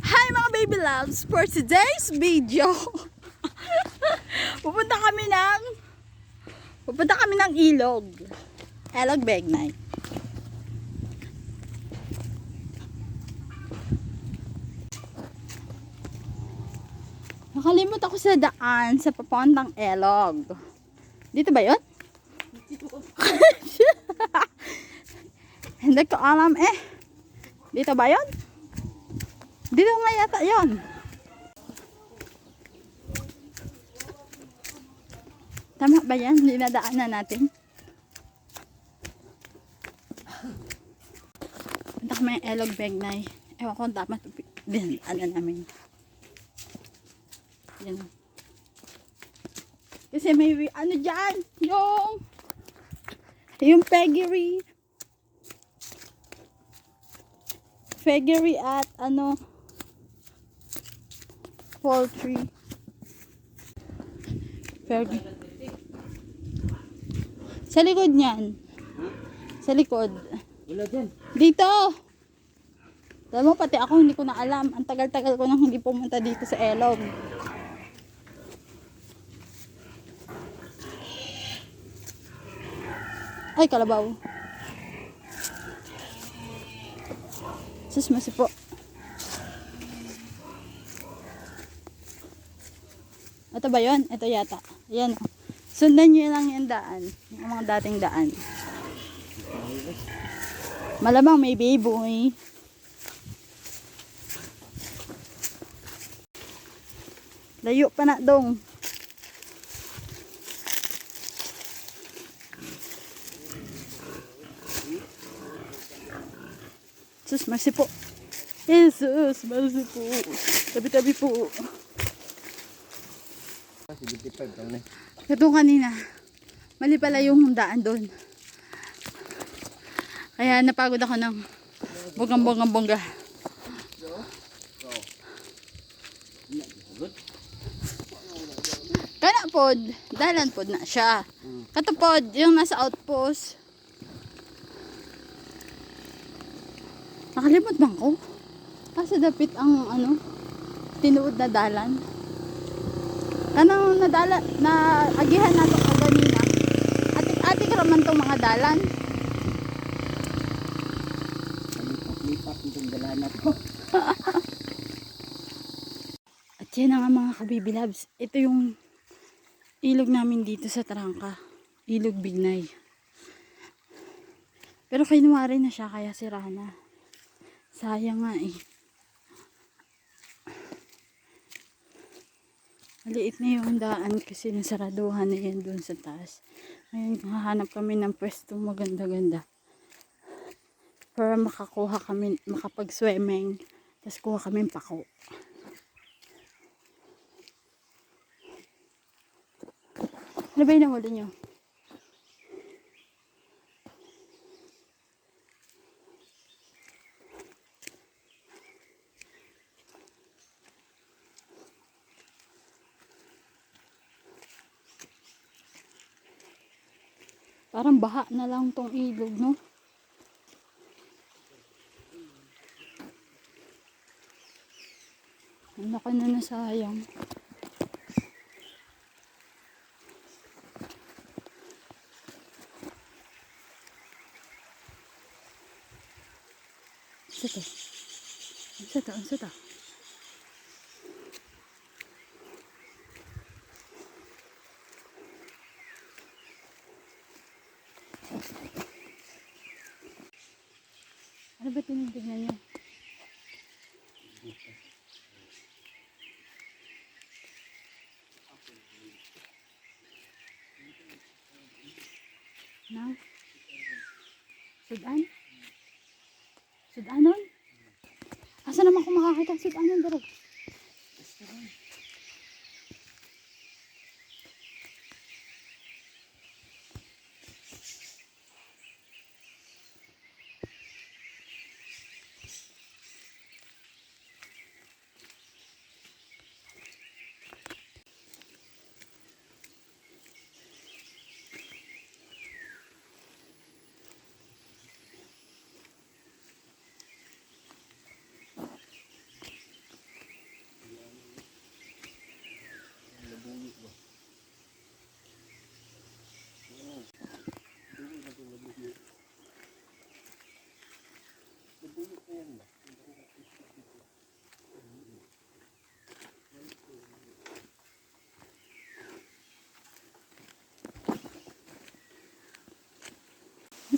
Hi mga baby loves! For today's video, pupunta kami ng ilog. Ilog Begnay. Nakalimot ako sa daan sa papuntang ilog. Dito ba yun? Hindi ko alam eh. Dito ba yun? Dito nga yata yun. Tama ba yan? Dinadaanan natin. Punta kami yung Ilog Begnay. Ewan ko tama din. Ano namin. Yan. Kasi may ano dyan? Yung peggery. Peggery at ano poultry. Peggery. Sa likod niyan. Sa likod. Wala dyan. Dito. Alam mo, pati ako hindi ko na alam. Ang tagal-tagal ko nang hindi pumunta dito sa Ilog. Ay, kalabaw. Sus, masipo. Ito ba yun? Ito yata. Ayan. Sundan nyo lang yung daan. Yung mga dating daan. Malamang may baboy. Layo pa na dong. Sus, mercy po. Jesus, mercy po. Tabi-tabi po. 75 lang na. Ito kanina. Mali pala yung daan doon. Kaya napagod ako ng bongga. Kana pod, dalan pod na siya. Katupod, yung nasa outpost. Nakalimot bang ko? Kasi dapit ang ano, tinuod na dalan. Kanang nadala, na agihan nato kaganina. Atik-atik raman tong mga dalan. Lipat itong dalan na to. At yan nga mga kabibi loves. Ito yung ilog namin dito sa Tarangka. Ilog Begnay. Pero kinuha rin na siya kaya sira na. Sayang nga eh. Maliit na yung daan kasi nasaraduhan na yan doon sa taas. Ngayon hahanap kami ng pwestong maganda-ganda. Para makakuha kami, makapag-swimming. Tapos kuha kami pako. Ano ba yung nahuli nyo? Parang baha na lang tong ilog, no? Ang laki na nasayang. Ang sata. Ano ba tinitignan niyo? Na? Sudan? Sudanon? Asa naman ko makakita ang Sudanon dito?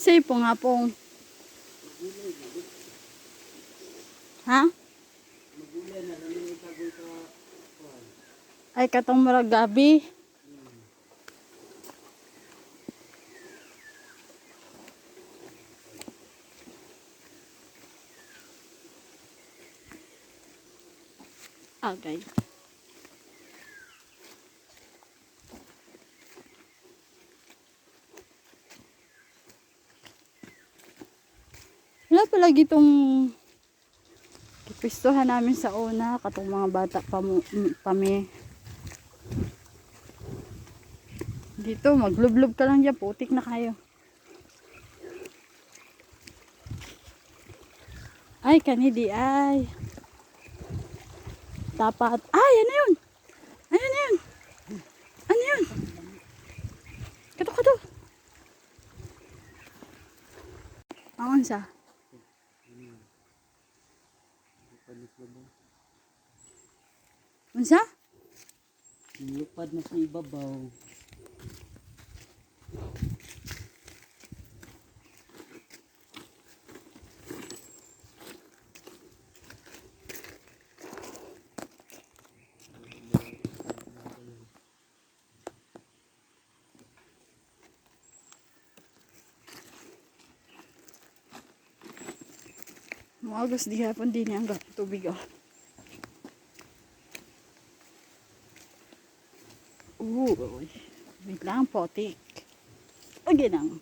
Say po nga pong. Ha? Magulay na, namin itagoy ka. Ay katong murag gabi. Okay. Wala pala gitong kipistuhan namin sa una katong mga bata pami. Dito maglublob ka lang dyan, putik na kayo. Ay kanidi ay. Tapat. Ay ano yun? Ano yun? Ano yun? Kato kato. Angon sa? Unsa? Lupad na sa ibabaw. Muagos di hapon din ang tubig oh. Wait lang, potik. Okay lang.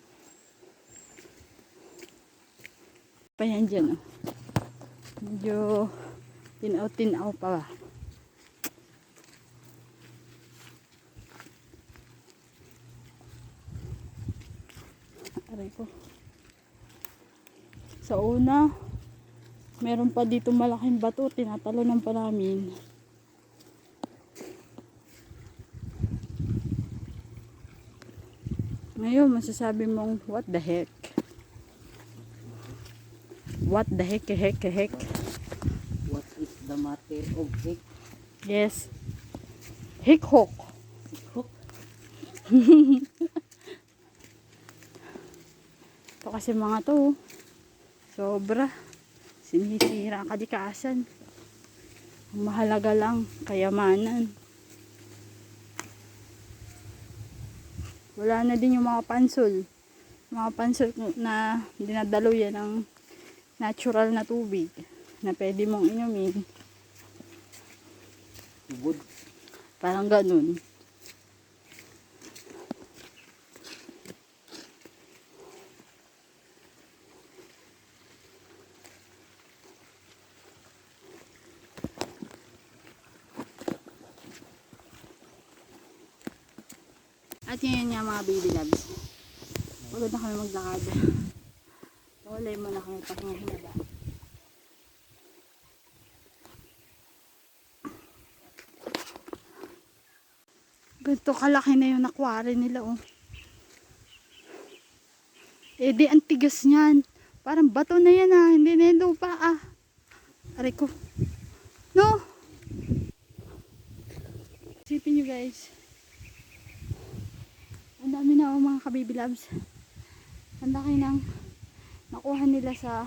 Pa yan dyan oh. Medyo tinaw pa ba. Aray ko. Sa una, meron pa dito malaking bato, tinatalunan pa namin. Ngayon, masasabi mong, what the heck? What the heck? What is the matter of heck? Yes. Hick-hook. Hook? Ito kasi mga to, sobra. Sinisira ang kadikasan. Ang mahalaga lang, kayamanan. Wala na din yung mga pansol. Mga pansol na dinadalo yan ng natural na tubig na pwede mong inumin. Tubod? Parang ganun. At yun nga mga baby loves. Pagod na kami maglakad. Nawalay mo na kami pahinga ba. Ganito kalaki na yung aquarium nila oh. Eh di ang tigas niyan. Parang bato na yan ah. Hindi na yung lupa ah. Aray ko. No. Isipin nyo guys. Ang dami na oh, mga kababy loves. Ang laki nang nakuha nila sa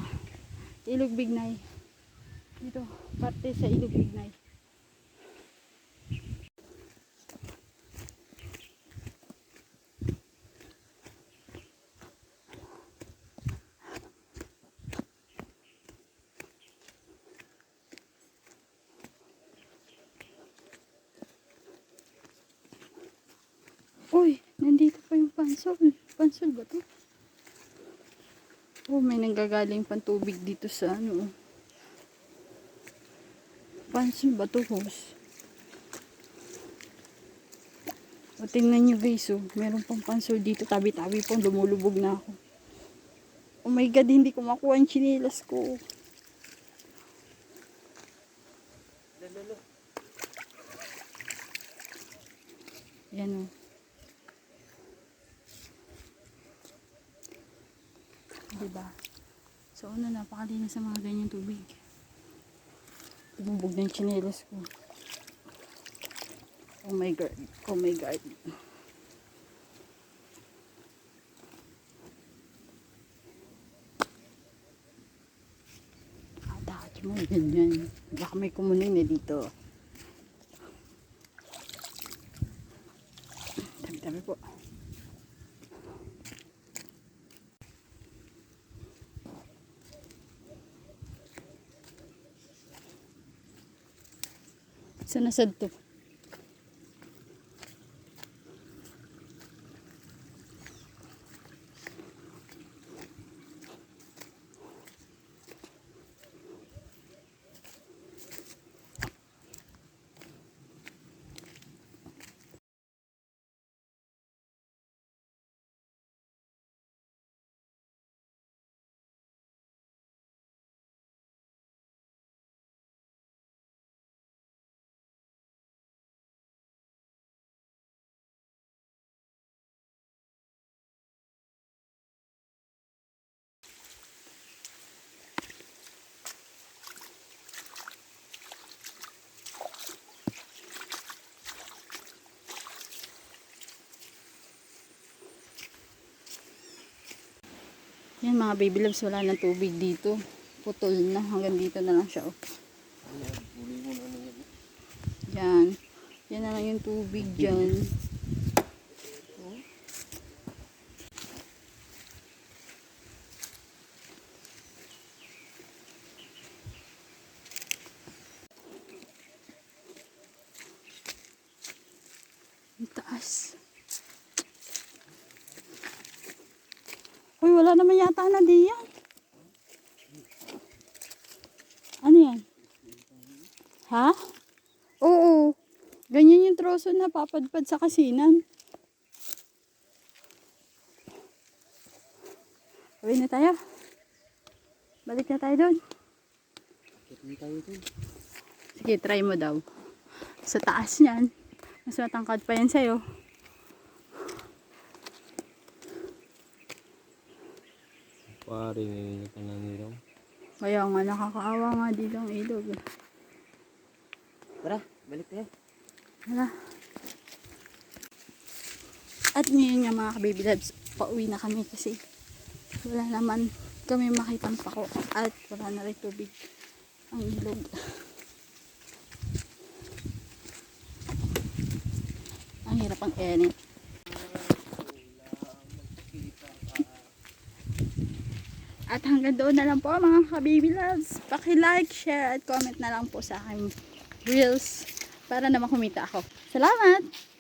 Ilog Bignay. Dito, parte sa Ilog Bignay. Uy, nandito pa yung pansol. Pansol ba to? Oh, may nanggagaling pang tubig dito sa ano. Pansol ba to, host? O, tingnan nyo guys, oh. Meron pang pansol dito. Tabi-tabi po, lumulubog na ako. Oh my God, hindi ko makuha ang chinilas ko. Yan, oh. Diba? So, ano, napakalinis sa mga ganyang tubig. Lumubog na yung chinelas ko. Oh my God. Oh my God. Mga ganyan. Baka may kumunin na dito. Tabi-tabi po. Saan nasad to? Yan mga baby loves, wala ng tubig dito. Putol na. Hanggang dito na lang siya. Oh. Yan. Yan na lang yung tubig dyan. Ang taas. Uy, wala naman yata na diyan. Ano yan? Ha? Oo. Ganyan yung troso na papadpad sa kasinan. Uwi na tayo. Balik na tayo doon. Sige, try mo daw. Sa taas niyan. Mas matangkad pa yan sa'yo. Pare, may kananiraw. Kaya nga, nakakaawa nga dito ang ilog. Tara, balik tayo. Hala. At ngayon nga mga ka-baby loves, pauwi na kami kasi wala naman kami makitang pako at wala na rin tubig ang ilog. Ang hirap ang enit. At hanggang doon na lang po mga ka-baby loves. Paki-like, share at comment na lang po sa aking reels para naman kumita ako. Salamat!